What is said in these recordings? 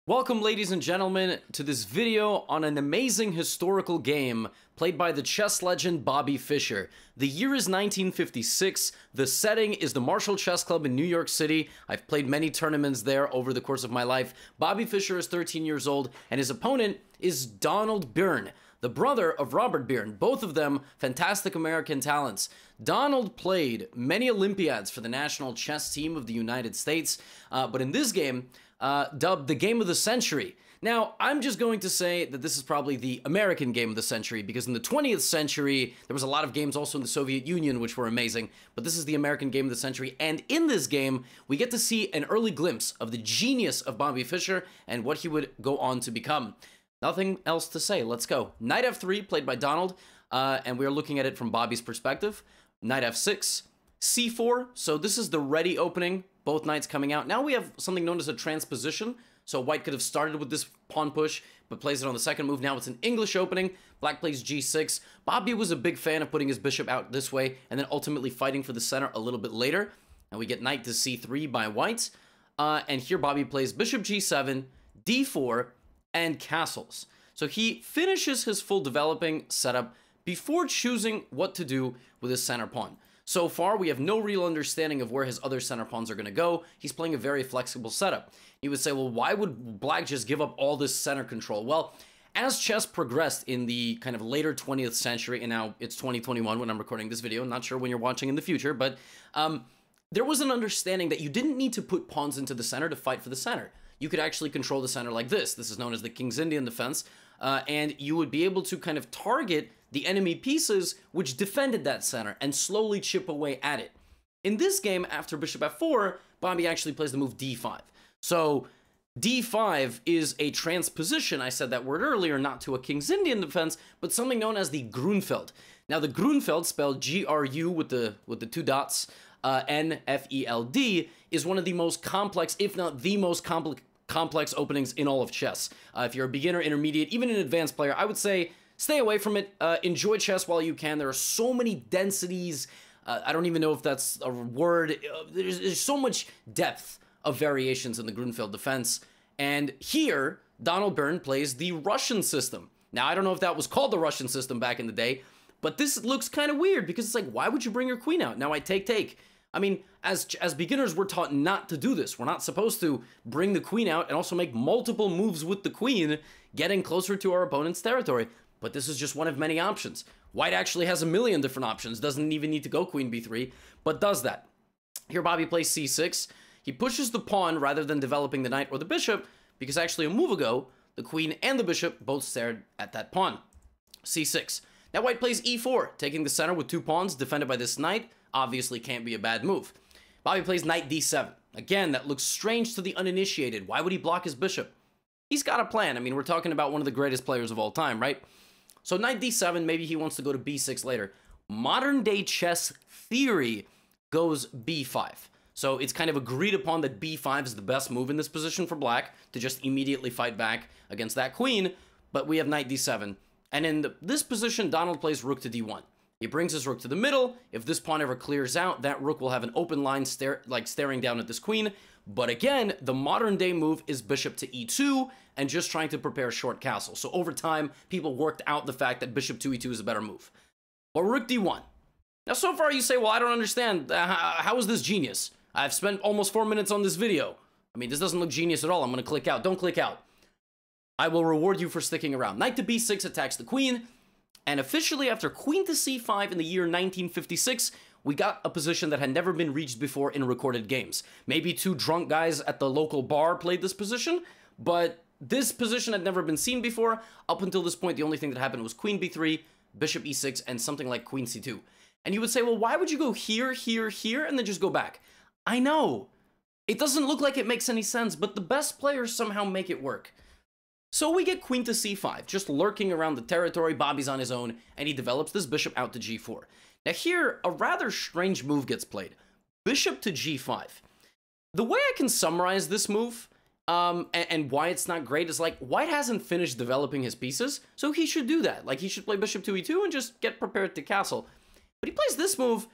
Welcome, ladies and gentlemen, to this video on an amazing historical game played by the chess legend Bobby Fischer. The year is 1956, the setting is the Marshall Chess Club in New York City. I've played many tournaments there over the course of my life. Bobby Fischer is 13 years old, and his opponent is Donald Byrne, the brother of Robert Byrne, both of them fantastic American talents. Donald played many Olympiads for the national chess team of the United States, but in this game, dubbed the game of the century. Now, I'm just going to say that this is probably the American game of the century, because in the 20th century, there was a lot of games also in the Soviet Union which were amazing, but this is the American game of the century, and in this game, we get to see an early glimpse of the genius of Bobby Fischer and what he would go on to become. Nothing else to say, let's go. Knight f3, played by Donald, and we are looking at it from Bobby's perspective. Knight f6, c4, so this is the ready opening, both knights coming out. Now we have something known as a transposition, so white could have started with this pawn push, but plays it on the second move. Now it's an English opening, black plays g6. Bobby was a big fan of putting his bishop out this way, and then ultimately fighting for the center a little bit later. And we get knight to c3 by white, and here Bobby plays bishop g7, d4, and castles. So he finishes his full developing setup before choosing what to do with his center pawn. So far, we have no real understanding of where his other center pawns are going to go. He's playing a very flexible setup. You would say, well, why would black just give up all this center control? Well, as chess progressed in the kind of later 20th century, and now it's 2021 when I'm recording this video, I'm not sure when you're watching in the future, but there was an understanding that you didn't need to put pawns into the center to fight for the center. You could actually control the center like this. This is known as the King's Indian defense, and you would be able to kind of target the enemy pieces which defended that center and slowly chip away at it. In this game, after bishop f4, Bobby actually plays the move d5. So d5 is a transposition, I said that word earlier, not to a King's Indian defense, but something known as the Grunfeld. Now the Grunfeld, spelled G-R-U with the two dots, N-F-E-L-D, is one of the most complex, if not the most complex openings in all of chess. If you're a beginner, intermediate, even an advanced player, I would say stay away from it. Enjoy chess while you can. There are so many densities. I don't even know if that's a word. There's so much depth of variations in the Grunfeld defense. And here, Donald Byrne plays the Russian system. Now, I don't know if that was called the Russian system back in the day, but this looks kind of weird because it's like, why would you bring your queen out? Now I take. I mean, as beginners, we're taught not to do this. We're not supposed to bring the queen out and also make multiple moves with the queen, getting closer to our opponent's territory. But this is just one of many options. White actually has a million different options, doesn't even need to go queen b3, but does that. Here Bobby plays c6. He pushes the pawn rather than developing the knight or the bishop, because actually a move ago, the queen and the bishop both stared at that pawn. c6. Now white plays e4, taking the center with two pawns defended by this knight. Obviously can't be a bad move. Bobby plays knight d7. Again, that looks strange to the uninitiated. Why would he block his bishop? He's got a plan. I mean, we're talking about one of the greatest players of all time, right? So knight d7, maybe he wants to go to b6 later. Modern day chess theory goes b5. So it's kind of agreed upon that b5 is the best move in this position for black to just immediately fight back against that queen, but we have knight d7. And in this position, Donald plays rook to d1. He brings his rook to the middle. If this pawn ever clears out, that rook will have an open line staring down at this queen. But again, the modern day move is bishop to e2 and just trying to prepare short castle. So over time, people worked out the fact that bishop to e2 is a better move. But rook d1. Now so far you say, well, I don't understand. How is this genius? I've spent almost 4 minutes on this video. I mean, this doesn't look genius at all. I'm going to click out. Don't click out. I will reward you for sticking around. Knight to b6 attacks the queen. And officially, after queen to c5 in the year 1956, we got a position that had never been reached before in recorded games. Maybe two drunk guys at the local bar played this position, but this position had never been seen before. Up until this point, the only thing that happened was queen b3, bishop e6, and something like queen c2. And you would say, well, why would you go here, here, here, and then just go back? I know. It doesn't look like it makes any sense, but the best players somehow make it work. So we get queen to c5, just lurking around the territory. Bobby's on his own, and he develops this bishop out to g4. Now here, a rather strange move gets played. Bishop to g5. The way I can summarize this move, and why it's not great, is like, white hasn't finished developing his pieces, so he should do that. Like, he should play bishop to e2 and just get prepared to castle. But he plays this move.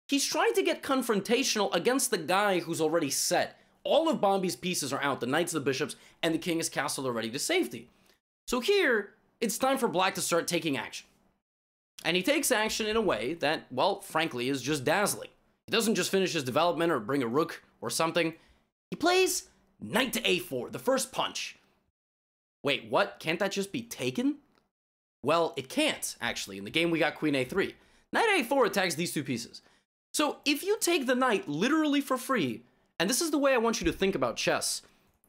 He's trying to get confrontational against the guy who's already set. All of Bobby's pieces are out. The knights, the bishops, and the king is castled already to safety. So here, it's time for black to start taking action. And he takes action in a way that, well, frankly, is just dazzling. He doesn't just finish his development or bring a rook or something. He plays knight to a4, the first punch. Wait, what? Can't that just be taken? Well, it can't, actually. In the game, we got queen a3. Knight a4 attacks these two pieces. So if you take the knight literally for free, and this is the way I want you to think about chess,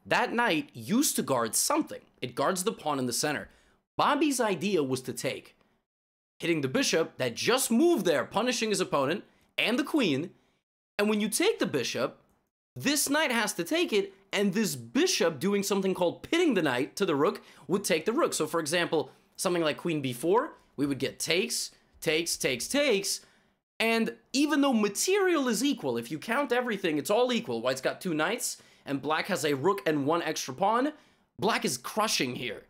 that knight used to guard something. It guards the pawn in the center. Bobby's idea was to take, hitting the bishop that just moved there, punishing his opponent, and the queen. And when you take the bishop, this knight has to take it, and this bishop doing something called pitting the knight to the rook would take the rook. So for example, something like queen b4, we would get takes, takes, takes, takes, and even though material is equal, if you count everything, it's all equal. White's got two knights, and black has a rook and one extra pawn. Black is crushing here,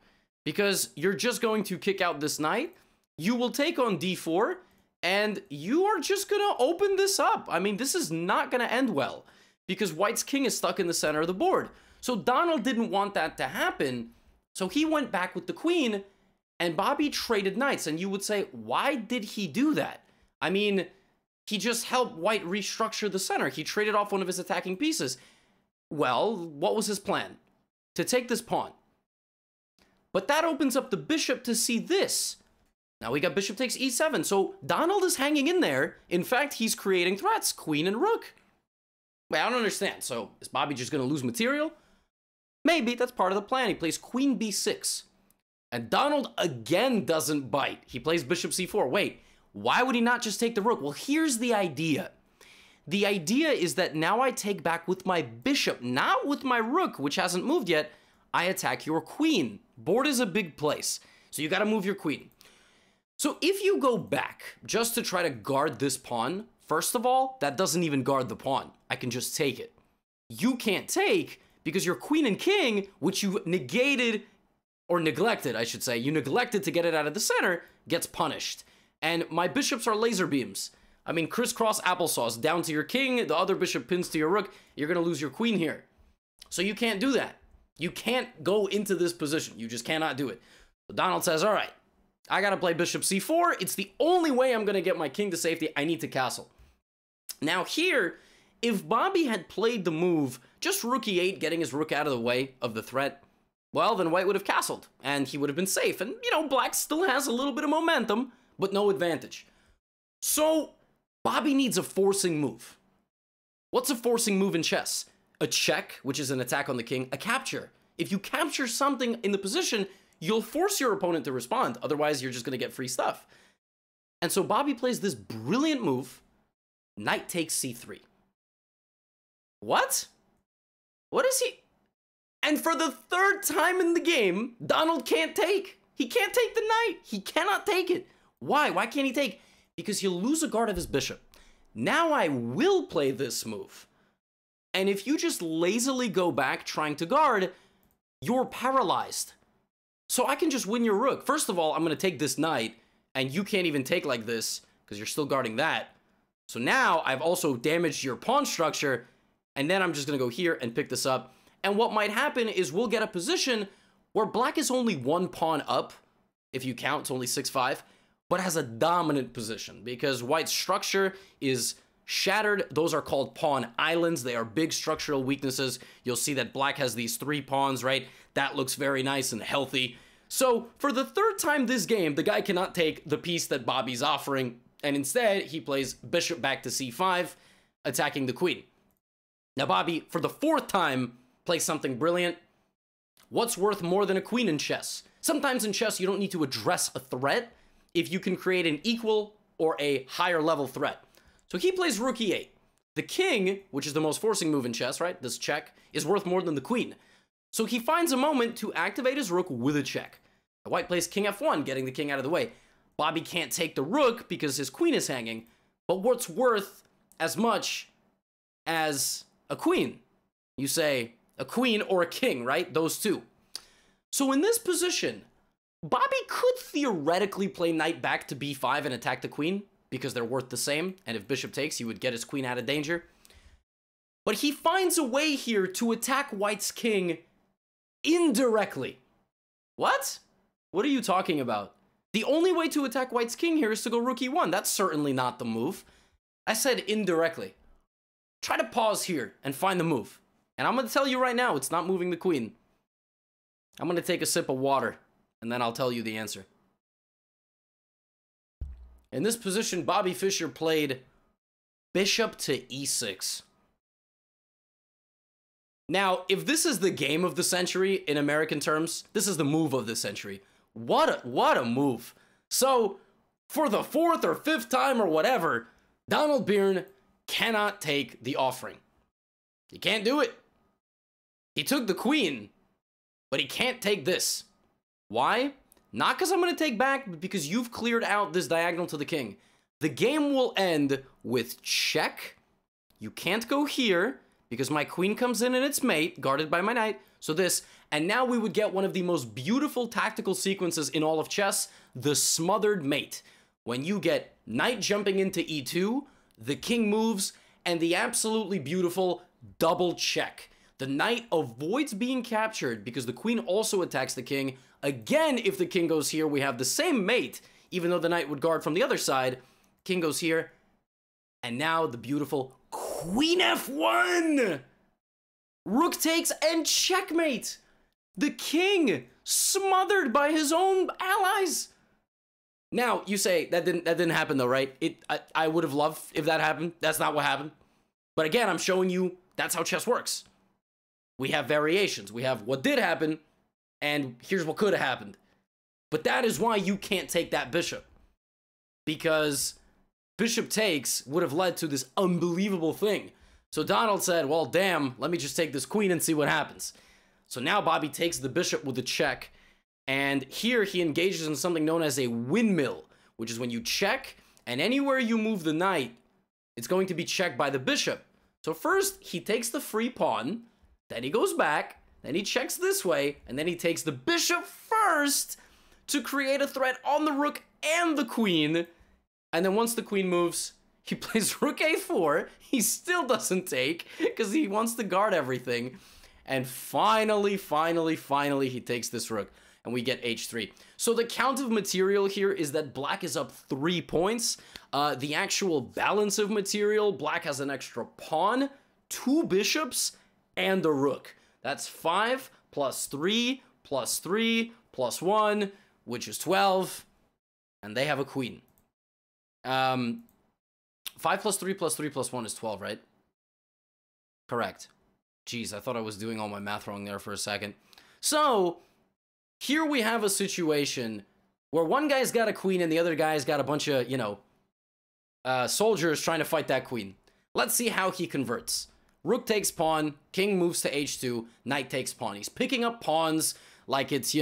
because you're just going to kick out this knight, you will take on d4, and you are just gonna open this up. I mean, this is not gonna end well, because White's king is stuck in the center of the board. So Donald didn't want that to happen, so he went back with the queen, and Bobby traded knights. And you would say, why did he do that? I mean, he just helped White restructure the center. He traded off one of his attacking pieces. Well, what was his plan? To take this pawn. But that opens up the bishop to see this. Now we got bishop takes e7, so Donald is hanging in there. In fact, he's creating threats, queen and rook. Wait, I don't understand. So is Bobby just going to lose material? Maybe, that's part of the plan. He plays queen b6. And Donald again doesn't bite. He plays bishop c4. Wait, why would he not just take the rook? Well, here's the idea. The idea is that now I take back with my bishop, not with my rook, which hasn't moved yet. I attack your queen. Board is a big place, so you got to move your queen. So if you go back just to try to guard this pawn, first of all, that doesn't even guard the pawn. I can just take it. You can't take because your queen and king, which you negated, or neglected, I should say, you neglected to get it out of the center, gets punished. And my bishops are laser beams. I mean, crisscross applesauce, down to your king, the other bishop pins to your rook, you're gonna lose your queen here. So you can't do that. You can't go into this position. You just cannot do it. So Donald says, all right, I gotta play bishop c4. It's the only way I'm gonna get my king to safety. I need to castle. Now here, if Bobby had played the move, just rook e8, getting his rook out of the way of the threat, well, then White would have castled, and he would have been safe. And, you know, Black still has a little bit of momentum, but no advantage. So, Bobby needs a forcing move. What's a forcing move in chess? A check, which is an attack on the king, a capture. If you capture something in the position, you'll force your opponent to respond. Otherwise, you're just going to get free stuff. And so Bobby plays this brilliant move, knight takes c3. What? What is he? And for the third time in the game, Donald can't take. He can't take the knight. He cannot take it. Why? Why can't he take? Because he'll lose a guard of his bishop. Now I will play this move. And if you just lazily go back trying to guard, you're paralyzed. So I can just win your rook. First of all, I'm going to take this knight, and you can't even take like this because you're still guarding that. So now I've also damaged your pawn structure, and then I'm just going to go here and pick this up. And what might happen is we'll get a position where Black is only one pawn up, if you count, it's only 6-5, but has a dominant position because White's structure is shattered. Those are called pawn islands. They are big structural weaknesses. You'll see that Black has these 3 pawns, right? That looks very nice and healthy. So for the third time this game, the guy cannot take the piece that Bobby's offering, and instead he plays bishop back to c5, attacking the queen. Now Bobby, for the 4th time, plays something brilliant. What's worth more than a queen in chess? Sometimes in chess, you don't need to address a threat if you can create an equal or a higher level threat. So he plays rook e8. The king, which is the most forcing move in chess, right? This check is worth more than the queen. So he finds a moment to activate his rook with a check. White plays king f1, getting the king out of the way. Bobby can't take the rook because his queen is hanging, but what's worth as much as a queen? You say, a queen or a king, right? Those two. So in this position, Bobby could theoretically play knight back to b5 and attack the queen because they're worth the same. And if bishop takes, he would get his queen out of danger. But he finds a way here to attack White's king indirectly. What? What are you talking about? The only way to attack White's king here is to go rook e1. That's certainly not the move. I said indirectly. Try to pause here and find the move. And I'm going to tell you right now, it's not moving the queen. I'm going to take a sip of water, and then I'll tell you the answer. In this position, Bobby Fischer played bishop to e6. Now, if this is the game of the century in American terms, this is the move of the century. What a move. So, for the 4th or 5th time or whatever, Donald Byrne cannot take the offering. He can't do it. He took the queen, but he can't take this. Why? Not because I'm going to take back, but because you've cleared out this diagonal to the king. The game will end with check. You can't go here because my queen comes in and its mate, guarded by my knight. So this, and now we would get one of the most beautiful tactical sequences in all of chess, the Smothered Mate. When you get knight jumping into e2, the king moves, and the absolutely beautiful double check. The knight avoids being captured because the queen also attacks the king. Again, if the king goes here, we have the same mate, even though the knight would guard from the other side. King goes here, and now the beautiful queen f1! Rook takes and checkmate! The king smothered by his own allies! Now, you say, that didn't happen though, right? I would have loved if that happened. That's not what happened. But again, I'm showing you that's how chess works. We have variations. We have what did happen, and here's what could have happened. But that is why you can't take that bishop. Because bishop takes would have led to this unbelievable thing. So Donald said, well, damn, let me just take this queen and see what happens. So now Bobby takes the bishop with a check. And here he engages in something known as a windmill, which is when you check, and anywhere you move the knight, it's going to be checked by the bishop. So first, he takes the free pawn, then he goes back, then he checks this way, and then he takes the bishop first to create a threat on the rook and the queen. And then once the queen moves, he plays rook a4. He still doesn't take, because he wants to guard everything. And finally, he takes this rook. And we get h3. So the count of material here is that black is up 3 points. The actual balance of material, black has an extra pawn, 2 bishops, and a rook. That's 5 plus 3 plus 3 plus 1, which is 12. And they have a queen. 5 plus 3 plus 3 plus 1 is 12, right? Correct. Jeez, I thought I was doing all my math wrong there for a second. So here we have a situation where one guy's got a queen and the other guy's got a bunch of, soldiers trying to fight that queen. Let's see how he converts. Rook takes pawn, king moves to h2, knight takes pawn. He's picking up pawns like it's,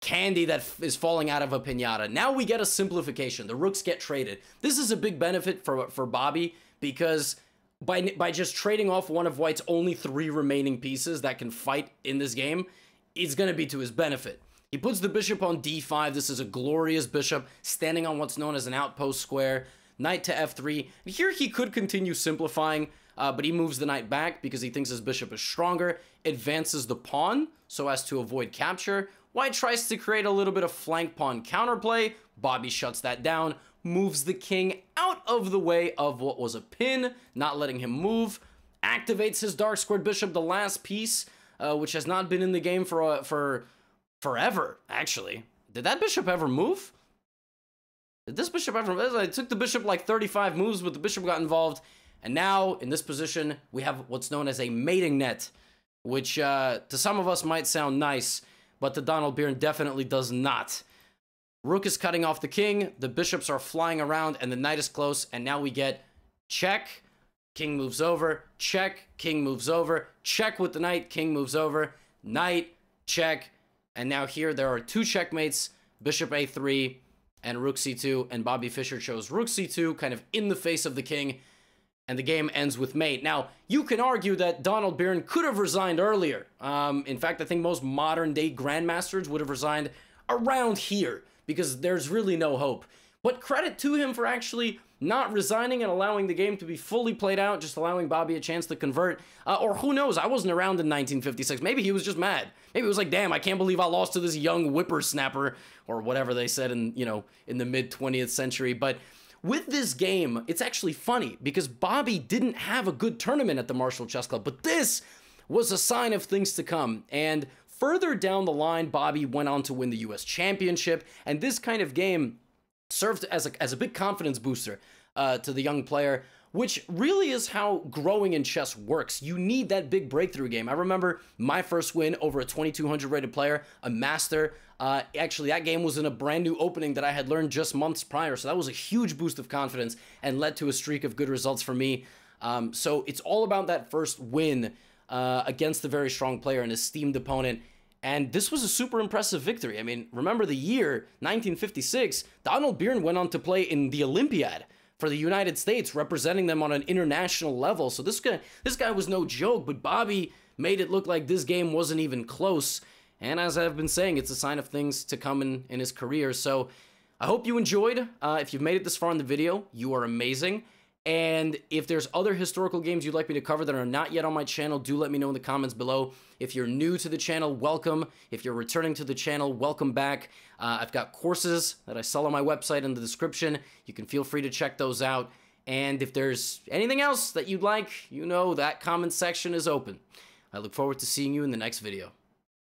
candy that is falling out of a piñata. Now we get a simplification. The rooks get traded. This is a big benefit for Bobby because by just trading off one of White's only 3 remaining pieces that can fight in this game, it's going to be to his benefit. He puts the bishop on d5. This is a glorious bishop standing on what's known as an outpost square. Knight to f3. Here he could continue simplifying, but he moves the knight back because he thinks his bishop is stronger. Advances the pawn so as to avoid capture. White tries to create a little bit of flank pawn counterplay. Bobby shuts that down. Moves the king out of the way of what was a pin, not letting him move. Activates his dark squared bishop, the last piece, which has not been in the game for forever, actually. Did that bishop ever move? Did this bishop ever move? It took the bishop like 35 moves, but the bishop got involved. And now, in this position, we have what's known as a mating net, which to some of us might sound nice, but to Donald Byrne definitely does not. Rook is cutting off the king, the bishops are flying around, and the knight is close, and now we get check, king moves over, check, king moves over, check with the knight, king moves over, knight, check, and now here there are 2 checkmates, bishop a3 and rook c2, and Bobby Fischer chose rook c2, kind of in the face of the king, and the game ends with mate. Now, you can argue that Donald Byrne could have resigned earlier. In fact, I think most modern-day grandmasters would have resigned around here, because there's really no hope. But credit to him for actually not resigning and allowing the game to be fully played out, just allowing Bobby a chance to convert. Or who knows, I wasn't around in 1956. Maybe he was just mad. Maybe it was like, damn, I can't believe I lost to this young whippersnapper, or whatever they said in, you know, in the mid-20th century. But with this game, it's actually funny because Bobby didn't have a good tournament at the Marshall Chess Club, but this was a sign of things to come. And further down the line, Bobby went on to win the US Championship, and this kind of game served as a big confidence booster to the young player, which really is how growing in chess works. You need that big breakthrough game. I remember my first win over a 2200 rated player, a master. Actually, that game was in a brand new opening that I had learned just months prior, so that was a huge boost of confidence and led to a streak of good results for me. So it's all about that first win against a very strong player, an esteemed opponent. And this was a super impressive victory. I mean, remember the year, 1956, Donald Byrne went on to play in the Olympiad for the United States, representing them on an international level. So this guy was no joke, but Bobby made it look like this game wasn't even close. And as I've been saying, it's a sign of things to come in his career. So I hope you enjoyed. If you've made it this far in the video, you are amazing. And if there's other historical games you'd like me to cover that are not yet on my channel, do let me know in the comments below. If you're new to the channel, welcome. If you're returning to the channel, welcome back. I've got courses that I sell on my website in the description. You can feel free to check those out. And if there's anything else that you'd like, you know that comment section is open. I look forward to seeing you in the next video.